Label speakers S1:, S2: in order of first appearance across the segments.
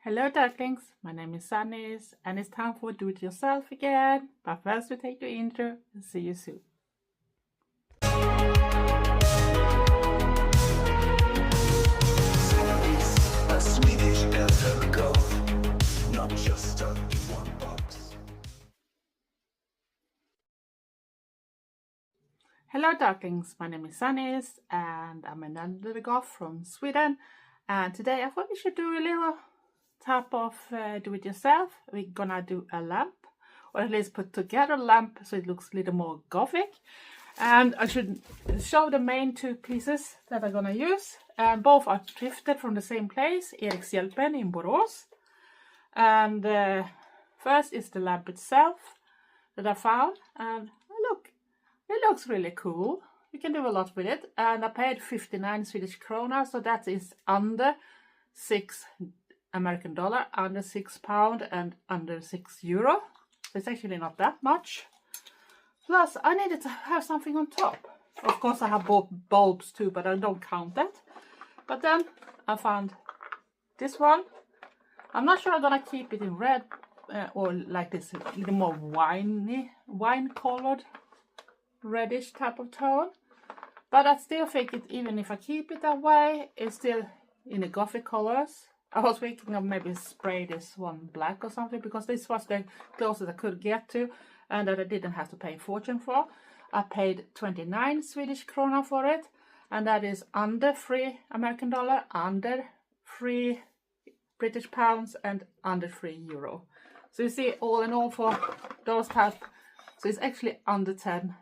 S1: Hello ducklings, my name is Sanniz and it's time for do it yourself again. But first we take the intro and see you soon.
S2: A Swedish Eldergoth, not just stuck in one box.
S1: Hello ducklings, my name is Sanniz and I'm an Eldergoth from Sweden. And today I thought we should do a little type of do it yourself. We're gonna do a lamp, or at least put together a lamp so it looks a little more gothic. And I should show the main two pieces that I'm gonna use, and both are thrifted from the same place, Erikshjälpen in Borås. And first is the lamp itself that I found, and look, it looks really cool. You can do a lot with it, and I paid 59 Swedish krona, so that is under 6 American dollar, under £6 and under €6. So it's actually not that much. Plus I needed to have something on top. Of course I have bought bulbs too, but I don't count that. But then I found this one. I'm not sure I'm gonna keep it in red or like this a little more wine colored reddish type of tone. But I still think it, even if I keep it that way, it's still in the gothic colors. I was thinking of maybe spray this one black or something, because this was the closest I could get to and that I didn't have to pay a fortune for. I paid 29 Swedish krona for it, and that is under 3 American dollar, under 3 British pounds and under €3. So you see, all in all for those type, so it's actually under 10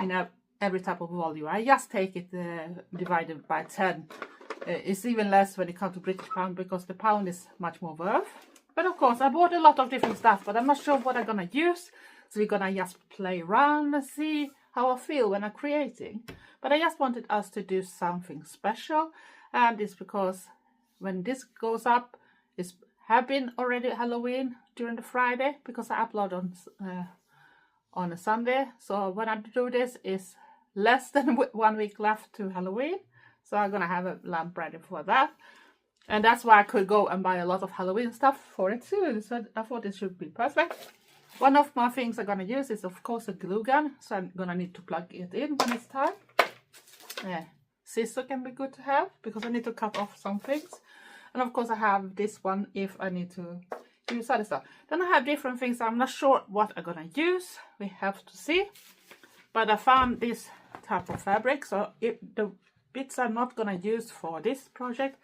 S1: in every type of volume. I just take it divided by 10. It's even less when it comes to British pound, because the pound is much more worth. But of course I bought a lot of different stuff, but I'm not sure what I'm gonna use, so we're gonna just play around and see how I feel when I'm creating. But I just wanted us to do something special, and it's because when this goes up, it's have been already Halloween during the Friday, because I upload on a Sunday. So when I do this, it's less than 1 week left to Halloween. So I'm gonna have a lamp ready for that. And that's why I could go and buy a lot of Halloween stuff for it too. So I thought it should be perfect. One of my things I'm gonna use is of course a glue gun. So I'm gonna need to plug it in when it's time. Scissor can be good to have, because I need to cut off some things. And of course I have this one if I need to use other stuff. Then I have different things. I'm not sure what I'm gonna use. We have to see. But I found this type of fabric. So if the bits I'm not gonna use for this project,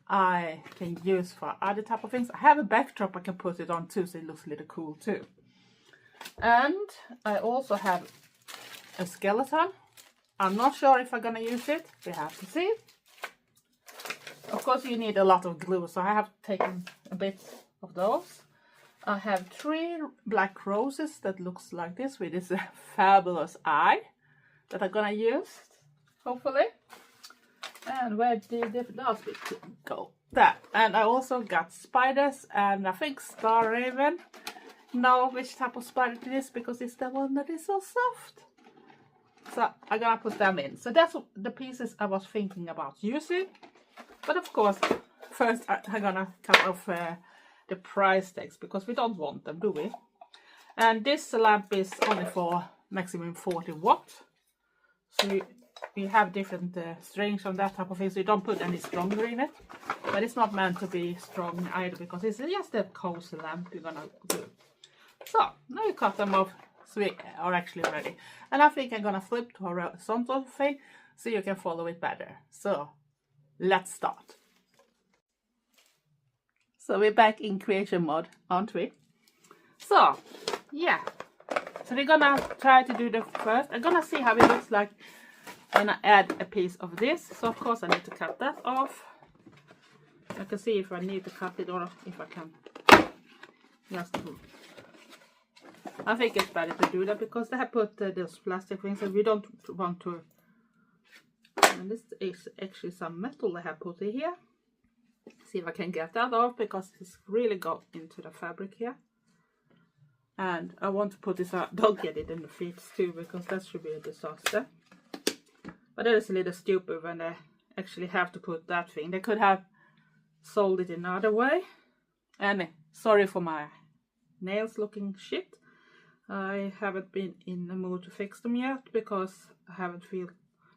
S1: I can use for other type of things. I have a backdrop I can put it on too, so it looks a little cool too. And I also have a skeleton. I'm not sure if I'm gonna use it. We have to see. Of course you need a lot of glue, so I have taken a bit of those. I have 3 black roses that looks like this, with this fabulous eye that I'm gonna use, hopefully. And where did the last bit go? There. And I also got spiders, and I think Star Raven. Know which type of spider it is, because it's the one that is so soft. So I'm gonna put them in. So that's the pieces I was thinking about using. But of course, first I'm gonna cut off the price tags, because we don't want them, do we? And this lamp is only for maximum 40 watts. So you have different strings on that type of thing, so you don't put any stronger in it. But it's not meant to be strong either, because it's just a cozy lamp you're gonna do. So now you cut them off, so we are actually ready. And I think I'm gonna flip to a horizontal thing so you can follow it better. So let's start. So we're back in creation mode, aren't we? So yeah, so we're gonna try to do the first. I'm gonna see how it looks like when I add a piece of this. So of course I need to cut that off. I can see if I need to cut it or if I can just I think it's better to do that, because they have put those plastic things, and we don't want to. And this is actually some metal they have put in here. See if I can get that off, because it's really got into the fabric here. And I want to put this out, don't get it in the feet too, because that should be a disaster. But that is a little stupid when they actually have to put that thing. They could have sold it another way. And sorry for my nails looking shit. I haven't been in the mood to fix them yet because I haven't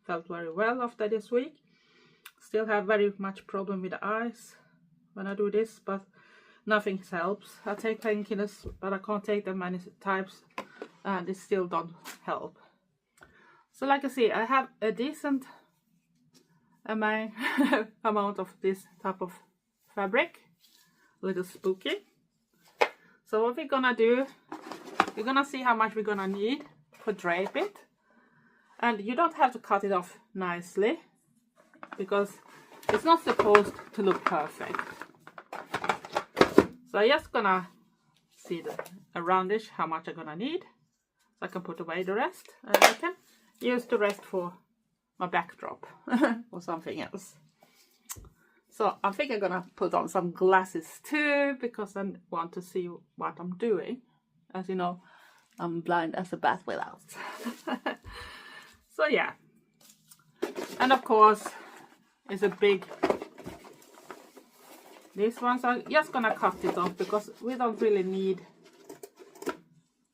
S1: felt very well after this week. Still have very much problem with the eyes when I do this, but nothing helps. I take painkillers, but I can't take them many times and it still don't help. So like I see, I have a decent amount of this type of fabric, a little spooky. So what we're gonna do, you're gonna see how much we're gonna need for drape it. And you don't have to cut it off nicely because it's not supposed to look perfect. So I'm just gonna see the roundish how much I'm gonna need. So I can put away the rest and I can use the rest for my backdrop or something else. So I think I'm gonna put on some glasses too because I want to see what I'm doing. As you know, I'm blind as a bat without. So yeah, and of course it's a big, this one, so I'm just gonna cut it off because we don't really need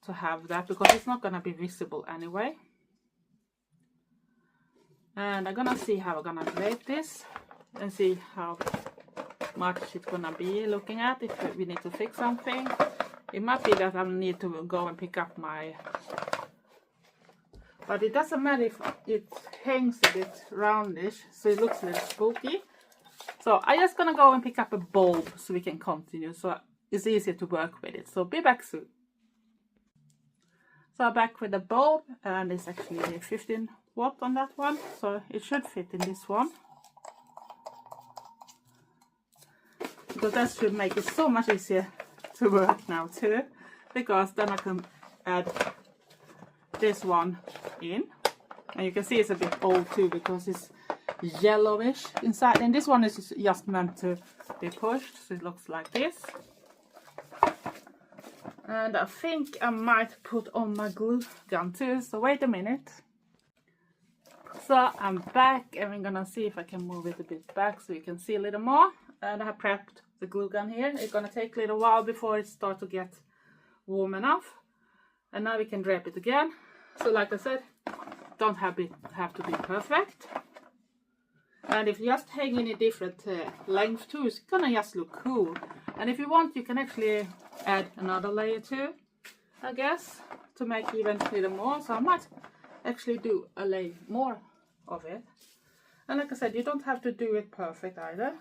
S1: to have that because it's not gonna be visible anyway. And I'm gonna see how I'm gonna drape this and see how much it's gonna be looking at if we need to fix something. It might be that I need to go and pick up my, but it doesn't matter if it hangs a bit roundish, so it looks a little spooky. So I'm just gonna go and pick up a bulb so we can continue, so it's easier to work with it. So be back soon. So I'm back with the bulb, and it's actually 15 watt on that one, so it should fit in this one. Because that should make it so much easier to work now too, because then I can add this one in, and you can see it's a bit old too because it's yellowish inside, and this one is just meant to be pushed, so it looks like this. And I think I might put on my glue gun too, so wait a minute. So I'm back and we're gonna see if I can move it a bit back so you can see a little more. And I have prepped the glue gun here. It's gonna take a little while before it starts to get warm enough. And now we can drape it again. So like I said, don't have to be perfect. And if you just hang in a different length too, it's gonna just look cool. And if you want, you can actually add another layer too, I guess, to make even a little more. So I might actually do a layer more of it. And like I said, you don't have to do it perfect either.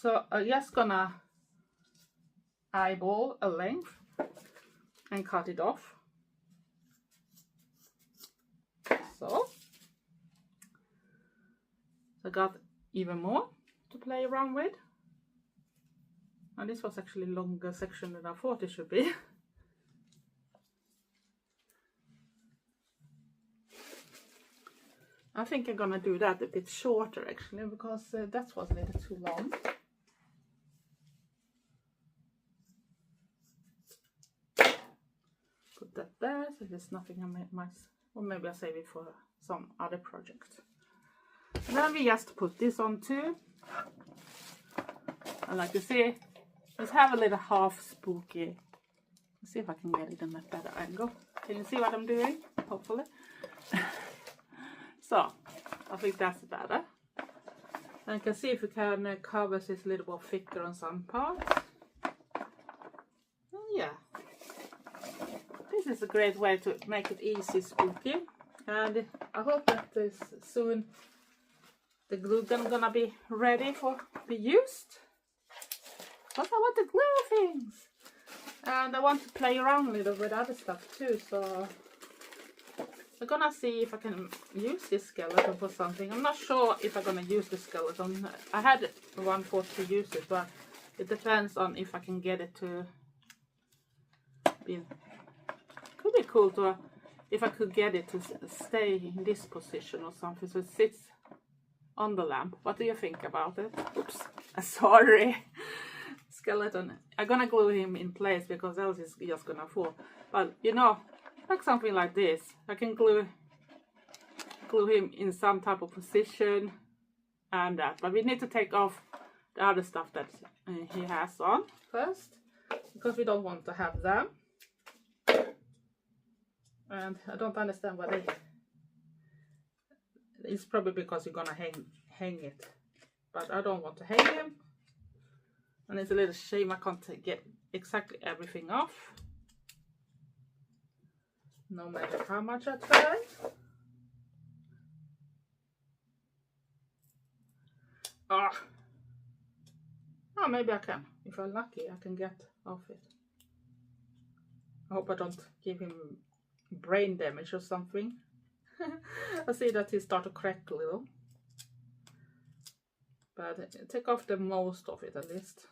S1: So I'm just gonna eyeball a length and cut it off. So I got even more to play around with. And this was actually a longer section than I thought it should be. I think I'm gonna do that a bit shorter actually, because that was a little too long. Put that there, so there's nothing I might, or maybe I'll save it for some other project. And then we just put this on too. And like you see, let's have a little half spooky. Let's see if I can get it in a better angle. Can you see what I'm doing? Hopefully. So, I think that's better. And you can see if we can cover this a little more thicker on some parts. And yeah. This is a great way to make it easy spooky. And I hope that this soon the glue gun gonna be ready for be used. Because I want to glue things. And I want to play around a little with other stuff too, so I'm gonna see if I can use this skeleton for something. I'm not sure if I'm gonna use the skeleton. I had one thought to use it, but it depends on if I can get it to be. Could be cool to if I could get it to stay in this position or something, so it sits on the lamp. What do you think about it? Oops, sorry. Skeleton. I'm gonna glue him in place because else he's just gonna fall. But you know, like something like this, I can glue him in some type of position, and that. But we need to take off the other stuff that he has on first, because we don't want to have them. And I don't understand why they... It's probably because you're gonna hang it, but I don't want to hang him. And it's a little shame I can't get exactly everything off, no matter how much I try. Oh, maybe I can. If I'm lucky, I can get off it. I hope I don't give him brain damage or something. I see that he start to crack a little. But take off the most of it at least.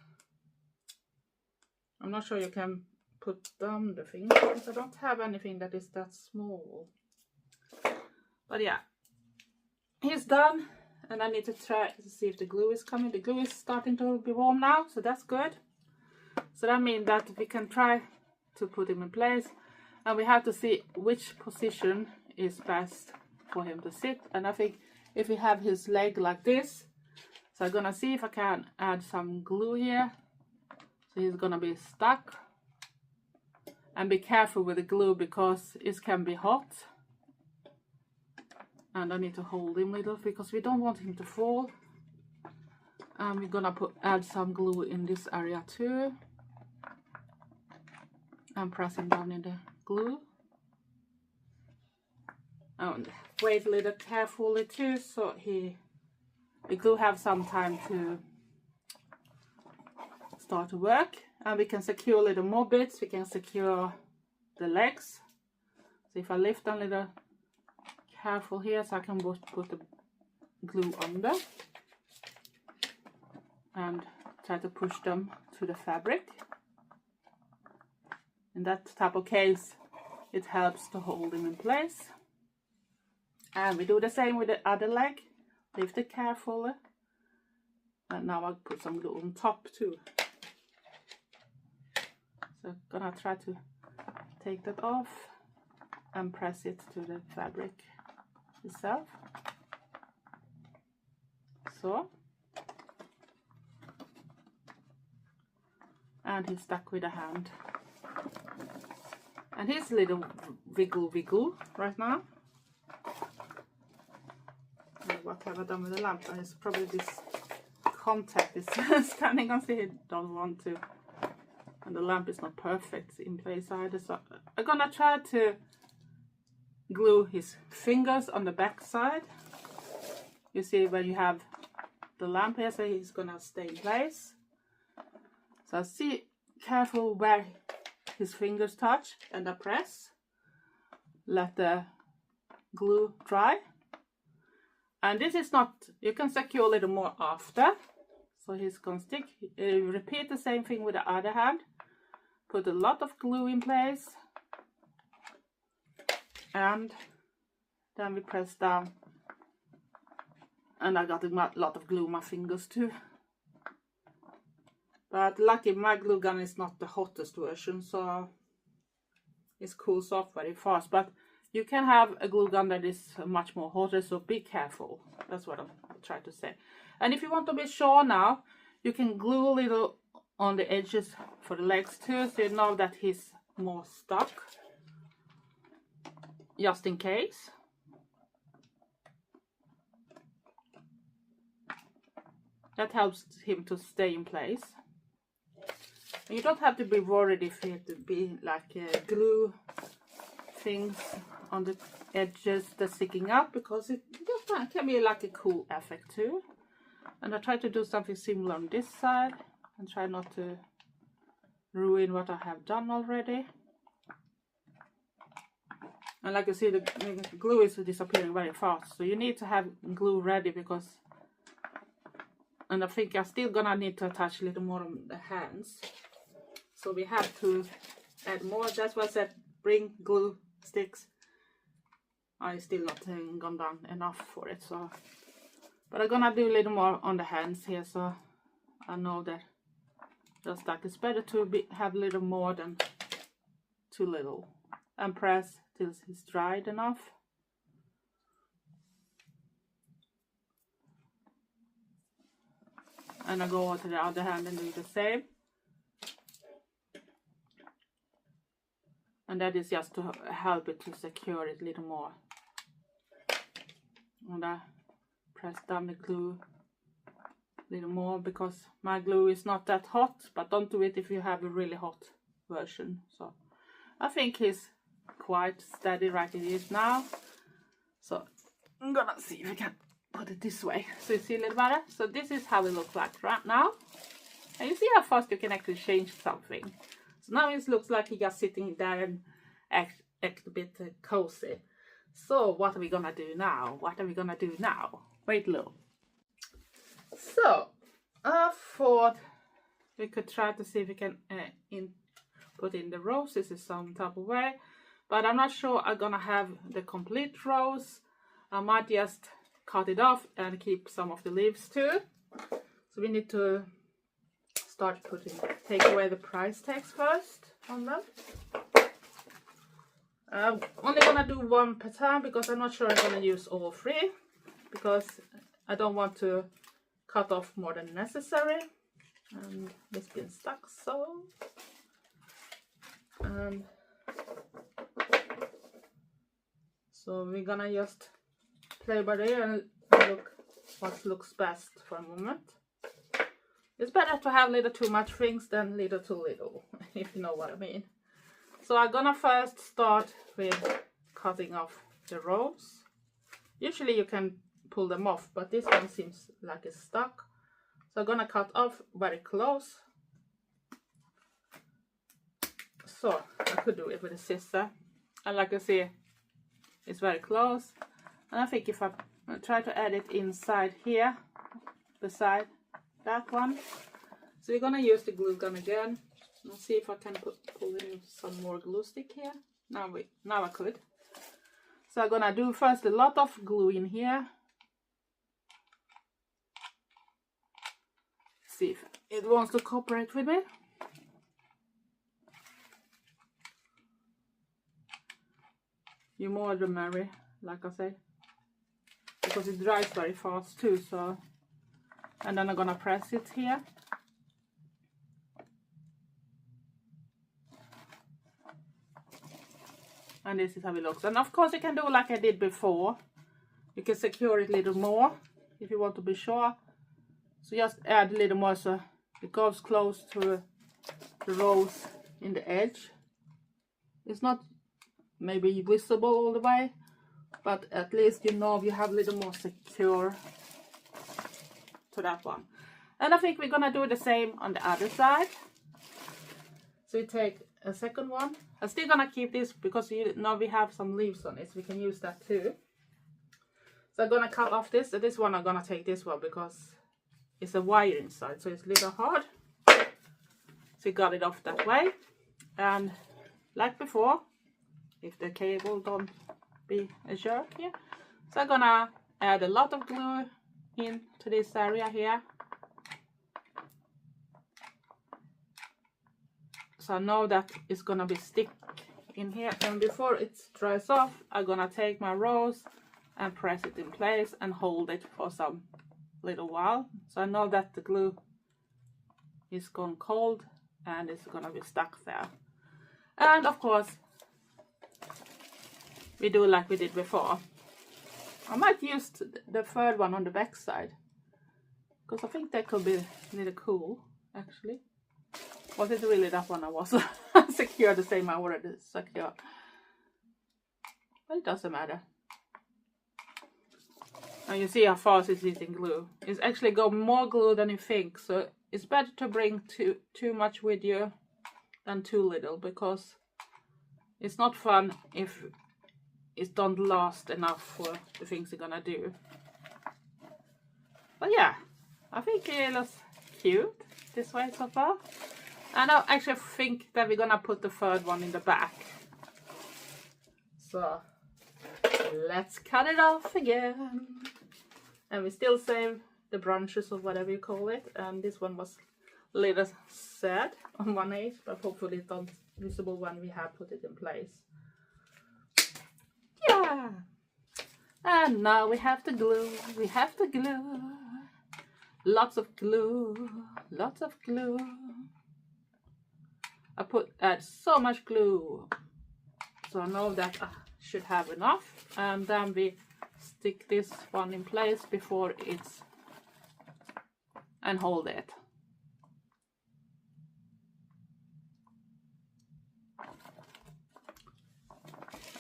S1: I'm not sure you can put down the thing because I don't have anything that is that small. But yeah, he's done, and I need to try to see if the glue is coming. The glue is starting to be warm now, so that's good. So that means that we can try to put him in place, and we have to see which position is best for him to sit. And I think if we have his leg like this, so I'm gonna see if I can add some glue here. So he's gonna be stuck. And be careful with the glue because it can be hot. And I need to hold him a little because we don't want him to fall. And we're gonna add some glue in this area too. And press him down in the glue. And wait a little carefully too, so the glue have some time to start to work. And we can secure a little more bits. We can secure the legs. So if I lift a little careful here, so I can put the glue under and try to push them to the fabric. In that type of case, it helps to hold them in place. And we do the same with the other leg. Lift it carefully. And now I'll put some glue on top too. So I'm gonna try to take that off and press it to the fabric itself. So. And he's stuck with a hand. And he's a little wiggle right now. What have I done with the lamp? It's probably this contact is standing on, so he don't want to. And the lamp is not perfect in place either. So I'm gonna try to glue his fingers on the back side. You see where you have the lamp here, so he's gonna stay in place. So see, careful where his fingers touch, and I press. Let the glue dry. And this is not, you can secure a little more after. So he's gonna stick. Repeat the same thing with the other hand. Put a lot of glue in place. And then we press down. And I got a lot of glue on my fingers too. But lucky my glue gun is not the hottest version, so it cools off very fast. But you can have a glue gun that is much more hotter, so be careful. That's what I'm trying to say. And if you want to be sure now, you can glue a little on the edges for the legs too, so you know that he's more stuck. Just in case. That helps him to stay in place. And you don't have to be worried if it to be like glue things on the edges that's sticking up, because it can be like a cool effect too. And I try to do something similar on this side and try not to ruin what I have done already. And like you see, the glue is disappearing very fast, so you need to have glue ready, because, and I think I'm still gonna need to attach a little more on the hands, so we have to add more. That's why I said bring glue sticks. I still not gone down enough for it, so, but I'm gonna do a little more on the hands here, so I know that just like it's better to have a little more than too little. And press till it's dried enough. And I go on to the other hand and do the same. And that is just to help it to secure it a little more. And I press down the glue a little more because my glue is not that hot, but don't do it if you have a really hot version. So I think he's quite steady right it is now. So I'm gonna see if I can put it this way so you see a little better. So this is how it looks like right now. And you see how fast you can actually change something. So now it looks like he's just sitting there and act a bit cozy. So what are we gonna do now? What are we gonna do now? Wait a little. So I thought we could try to see if we can put in the roses in some type of way. But I'm not sure I'm gonna have the complete rose. I might just cut it off and keep some of the leaves too. So we need to start take away the price tags first on them. I'm only gonna do one per time because I'm not sure I'm gonna use all three, because I don't want to cut off more than necessary. And it's been stuck, so we're gonna just play by ear and look what looks best for a moment. It's better to have little too much things than little too little, if you know what I mean. So I'm gonna first start with cutting off the rose. Usually you can pull them off, but this one seems like it's stuck. So I'm gonna cut off very close. So I could do it with a scissor. And like you see, it's very close. And I think if I try to add it inside here, beside that one. So we're gonna use the glue gun again. Let's see if I can pull in some more glue stick here. Now I could. So I'm gonna do first a lot of glue in here. See if it wants to cooperate with me. The more the merry, like I say, because it dries very fast too. So, and then I'm gonna press it here. And this is how it looks. And of course you can do like I did before. You can secure it a little more if you want to be sure. So just add a little more so it goes close to the rose in the edge. It's not maybe visible all the way, but at least you know you have a little more secure to that one. And I think we're gonna do the same on the other side. So we take a second one. I'm still gonna keep this because you know we have some leaves on it, so we can use that too. So I'm gonna cut off this. This one I'm gonna take this one because it's a wire inside, so it's a little hard. So you got it off that way. And like before, if the cable don't be a jerk here, so I'm gonna add a lot of glue into this area here. So I know that it's gonna be stick in here, and before it dries off, I'm gonna take my rose and press it in place and hold it for some little while. So I know that the glue is gone cold and it's gonna be stuck there. And of course, we do like we did before. I might use the third one on the back side because I think that could be a little cool actually. Was it really that one I was secure the same I already secure? But it doesn't matter. And you see how fast it's eating glue. It's actually got more glue than you think. So it's better to bring too much with you than too little, because it's not fun if it don't last enough for the things you're gonna do. But yeah, I think it looks cute this way so far. And I actually think that we're gonna put the third one in the back. So let's cut it off again. And we still save the branches or whatever you call it. And this one was a little sad on one edge, but hopefully it's not visible when we have put it in place. Yeah. And now we have the glue. We have the glue. lots of glue, lots of glue. I add so much glue, so I know that I should have enough, and then we stick this one in place before it's and hold it.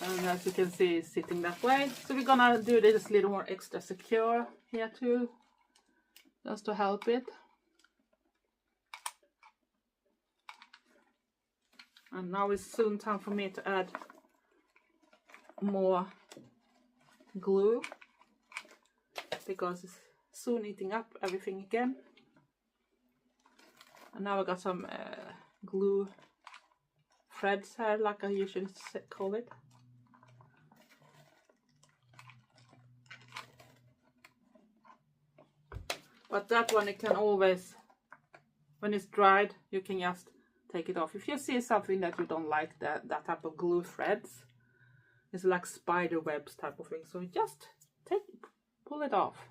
S1: And as you can see, it's sitting that way. So we're gonna do this a little more extra secure here too, just to help it. And now it's soon time for me to add more glue, because it's soon eating up everything again. And now I got some glue threads here, like I usually call it. But that one, it can always, when it's dried, you can just take it off. If you see something that you don't like, that type of glue threads, it's like spider webs type of thing, so just pull it off.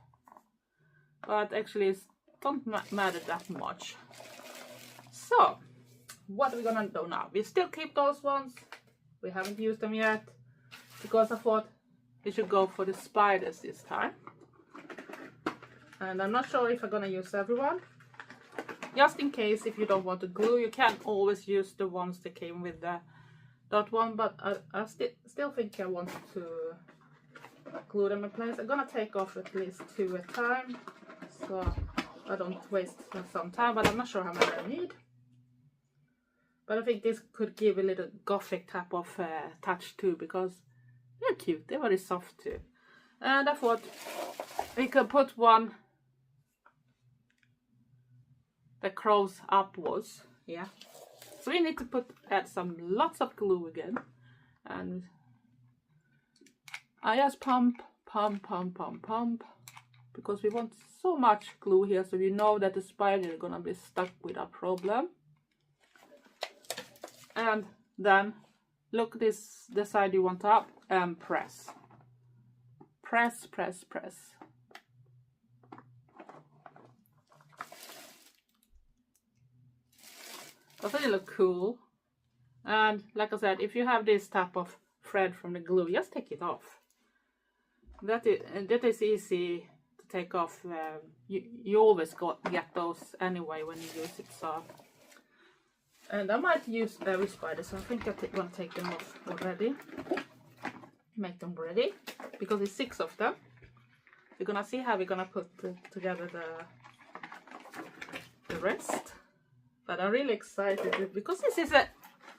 S1: But actually it don't matter that much. So what are we gonna do now? We still keep those ones, we haven't used them yet, because I thought we should go for the spiders this time. And I'm not sure if I'm gonna use everyone. Just in case, if you don't want to glue, you can always use the ones that came with the dot one, but I still think I want to glue them in place. I'm gonna take off at least 2 at a time, so I don't waste some time, but I'm not sure how many I need. But I think this could give a little gothic type of touch too, because they're cute, they're very soft too. And I thought we could put one that crawls upwards, yeah. So we need to add lots of glue again, and I just pump, because we want so much glue here, so we know that the spider is gonna be stuck without problem. And then look the side you want up, and press. Press. Doesn't it look cool? And like I said, if you have this type of thread from the glue, just take it off. That is easy to take off. You always get those anyway when you use it. So, and I might use every spider, so I think I'm gonna take them off already. Make them ready, because it's 6 of them. We're gonna see how we're gonna put together the rest. But I'm really excited because this is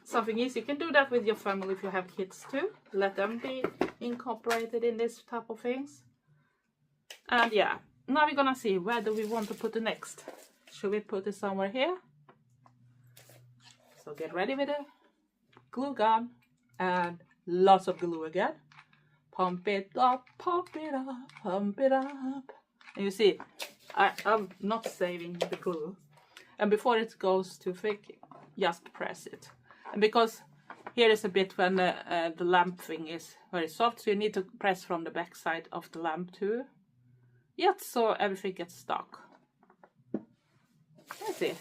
S1: something easy. You can do that with your family if you have kids too. Let them be incorporated in this type of things. And yeah, now we're gonna see, where do we want to put the next? Should we put it somewhere here? So get ready with a glue gun and lots of glue again. Pump it up, pump it up, pump it up. And you see, I'm not saving the glue. And before it goes too thick, just press it. And because here is a bit when the lamp thing is very soft, so you need to press from the back side of the lamp too. Yet so everything gets stuck. Let's see.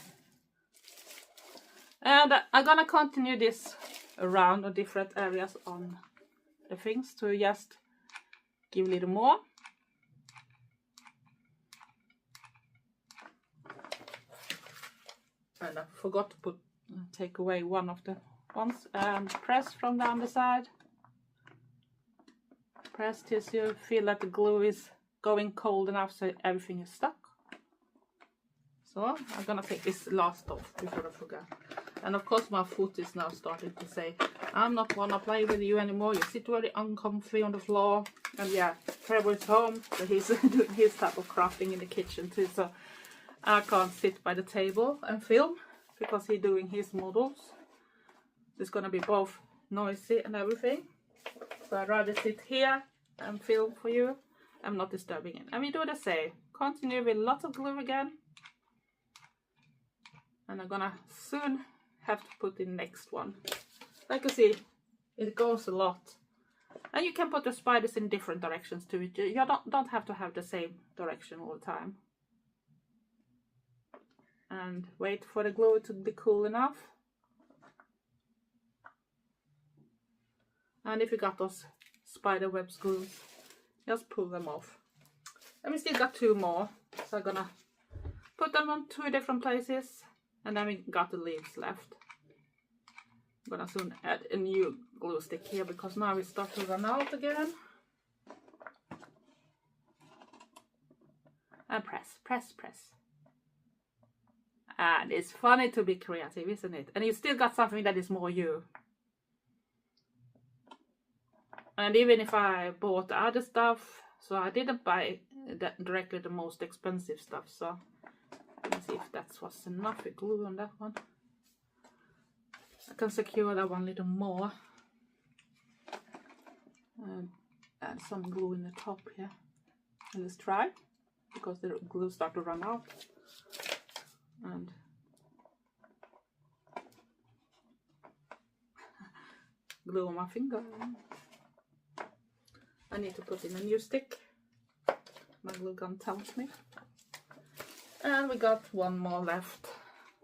S1: And I'm gonna continue this around the different areas on the things to just give a little more. And I forgot to take away one of the ones, and press from the underside. Press till you feel that the glue is going cold enough so everything is stuck. So I'm gonna take this last off before I forget. And of course my foot is now starting to say, I'm not gonna play with you anymore, you sit very uncomfy on the floor. And yeah, Trevor is home, so he's doing his type of crafting in the kitchen too, so I can't sit by the table and film because he's doing his models. It's gonna be both noisy and everything. So I'd rather sit here and film for you. I'm not disturbing it. And we do the same. Continue with lots of glue again. And I'm gonna soon have to put in next one. Like you see, it goes a lot. And you can put the spiders in different directions too. You don't have to have the same direction all the time. and wait for the glue to be cool enough. And if you got those spider web glues, just pull them off. And we still got 2 more, so I'm gonna put them on 2 different places, and then we got the leaves left. I'm gonna soon add a new glue stick here because now we start to run out again. And press, press, press. And it's funny to be creative, isn't it? And you still got something that is more you. And even if I bought other stuff, so I didn't buy that directly the most expensive stuff, so let me see if that was enough with glue on that one. I can secure that one a little more. And add some glue in the top here. And let's try, because the glue starts to run out. And glue on my finger. I need to put in a new stick. My glue gun tells me. And we got 1 more left.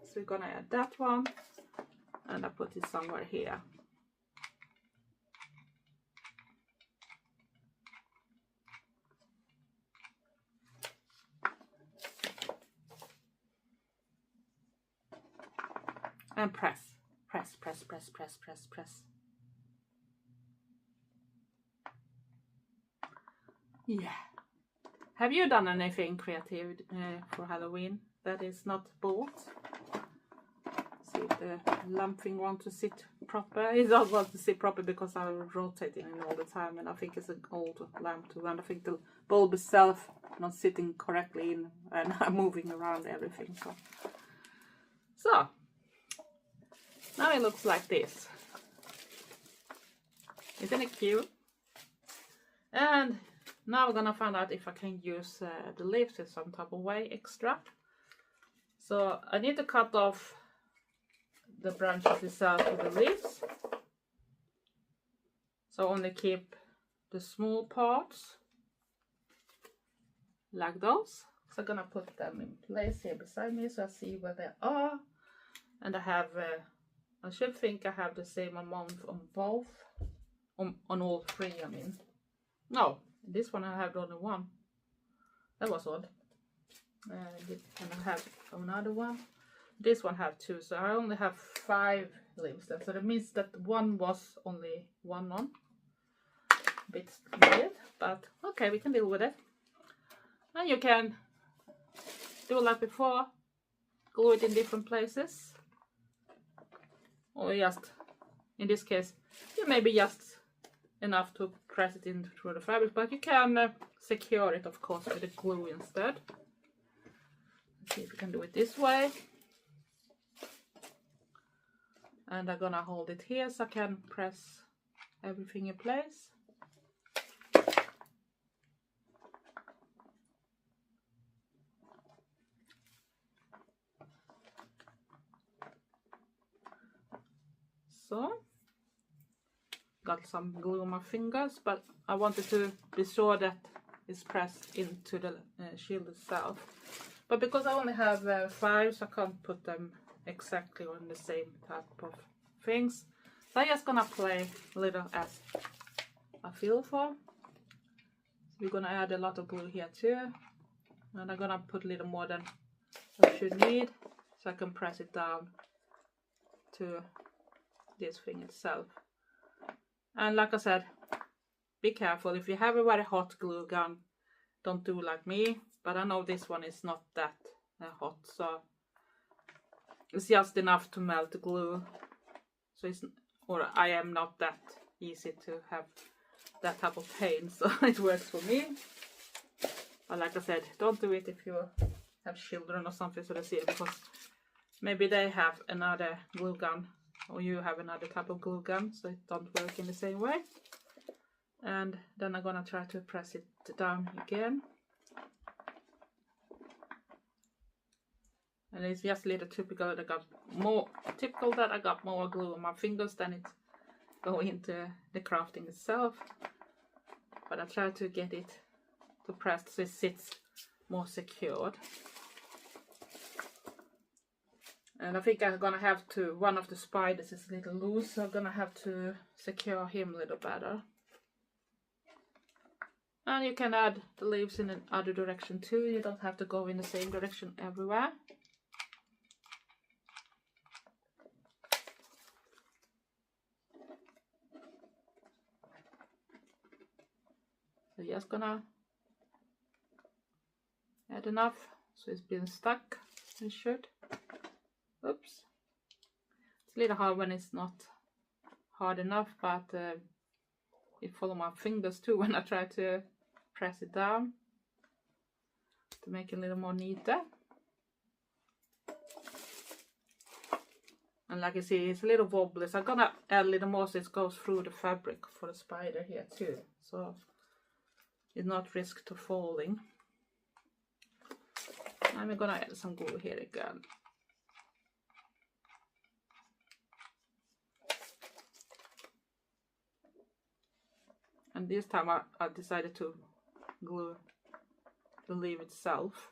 S1: So we're gonna add that one. And I put it somewhere here. And press, press, press, press, press, press, press. Yeah. Have you done anything creative for Halloween that is not bought? See if the lamp thing wants to sit proper. It doesn't want to sit proper because I'm rotating it all the time, and I think it's an old lamp too, and I think the bulb itself not sitting correctly in, and I'm moving around everything. So now it looks like this. Isn't it cute? And now we're gonna find out if I can use the leaves in some type of way extra. So I need to cut off the branches itself with the leaves. So only keep the small parts, like those. So I'm gonna put them in place here beside me so I see where they are. And I have, I should think I have the same amount on both, on all 3 I mean. No. This one I have only 1. That was odd. And I have another one. This one have 2, so I only have 5 leaves then. So that means that 1 was only 1 on. A bit weird, but okay, we can deal with it. And you can do like before, glue it in different places. Or just, in this case, you maybe just enough to press it in through the fabric, but you can secure it, of course, with the glue instead. Let's see if we can do it this way. And I'm gonna hold it here so I can press everything in place. So got some glue on my fingers, but I wanted to be sure that it's pressed into the shield itself. But because I only have 5, so I can't put them exactly on the same type of things. So I'm just gonna play a little as I feel for. We're gonna add a lot of glue here too. And I'm gonna put a little more than I should need, so I can press it down to this thing itself. And like I said, be careful. If you have a very hot glue gun, don't do like me. But I know this one is not that hot, so it's just enough to melt the glue. So it's, or I am not that easy to have that type of pain, so it works for me. But like I said, don't do it if you have children or something so they see it, because maybe they have another glue gun or you have another type of glue gun, so it don't work in the same way. And then I'm gonna try to press it down again. And it's just a little typical that I got more glue on my fingers than it go into the crafting itself. But I try to get it to press so it sits more secured. And I think I'm gonna have to, one of the spiders is a little loose, so I'm gonna have to secure him a little better. And you can add the leaves in another direction too, you don't have to go in the same direction everywhere. So just gonna add enough so it's been stuck. It should. Oops. It's a little hard when it's not hard enough, but it follows my fingers too when I try to press it down to make it a little more neater. And like you see, it's a little wobbly, so I'm gonna add a little more so it goes through the fabric for the spider here too, so it's not risk to falling. And we're gonna add some glue here again. And this time I decided to glue the leaf itself.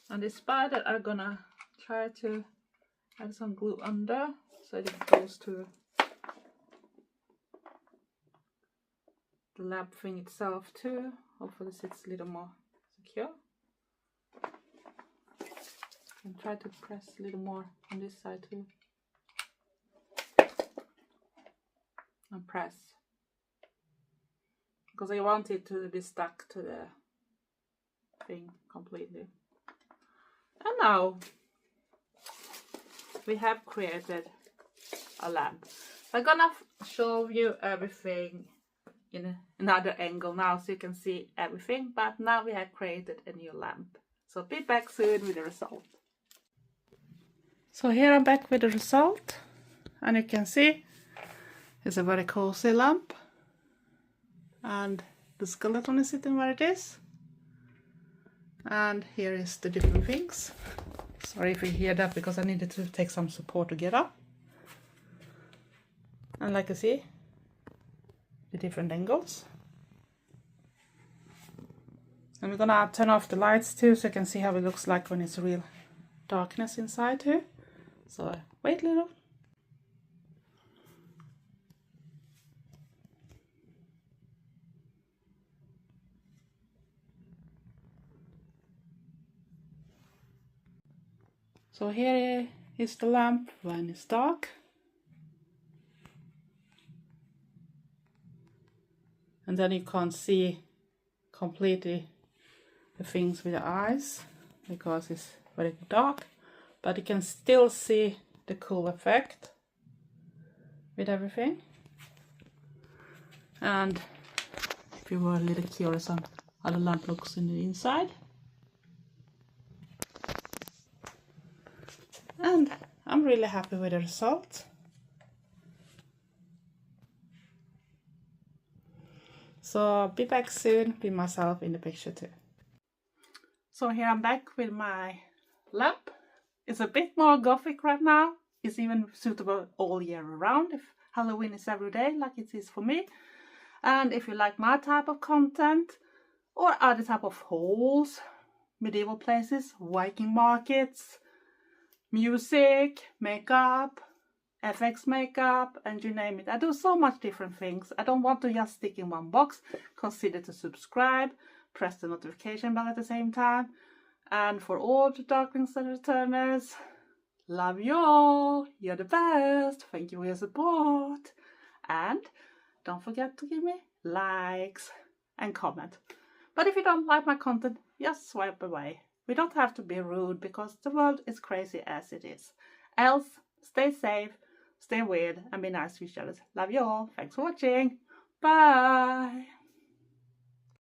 S1: And this spider I'm gonna try to add some glue under so it goes to the lamp thing itself too. Hopefully it's a little more secure. And try to press a little more on this side too. And press. Because I want it to be stuck to the thing completely. And now we have created a lamp. I'm gonna show you everything in another angle now so you can see everything, but now we have created a new lamp. So be back soon with the result. So here I'm back with the result, and you can see it's a very cozy lamp. And the skeleton is sitting where it is. And here is the different things. Sorry if you hear that because I needed to take some support to get up. And like you see, the different angles. And we're gonna turn off the lights too so you can see how it looks like when it's real darkness inside too. So wait a little. So here is the lamp when it's dark. And then you can't see completely the things with the eyes because it's very dark. But you can still see the cool effect with everything. And if you were a little curious on how the lamp looks in the inside. And I'm really happy with the result. So I'll be back soon with myself in the picture too. So here I'm back with my lamp. It's a bit more gothic right now. It's even suitable all year around if Halloween is every day like it is for me. And if you like my type of content or other type of hauls, medieval places, Viking markets, music, makeup, FX makeup, and you name it. I do so much different things. I don't want to just stick in one box. Consider to subscribe, press the notification bell at the same time. And for all the Darklings and returners, love you all. You're the best. Thank you for your support. And don't forget to give me likes and comment. But if you don't like my content, just swipe away. We don't have to be rude because the world is crazy as it is. Else, stay safe, stay weird, and be nice to each other. Love you all. Thanks for watching. Bye.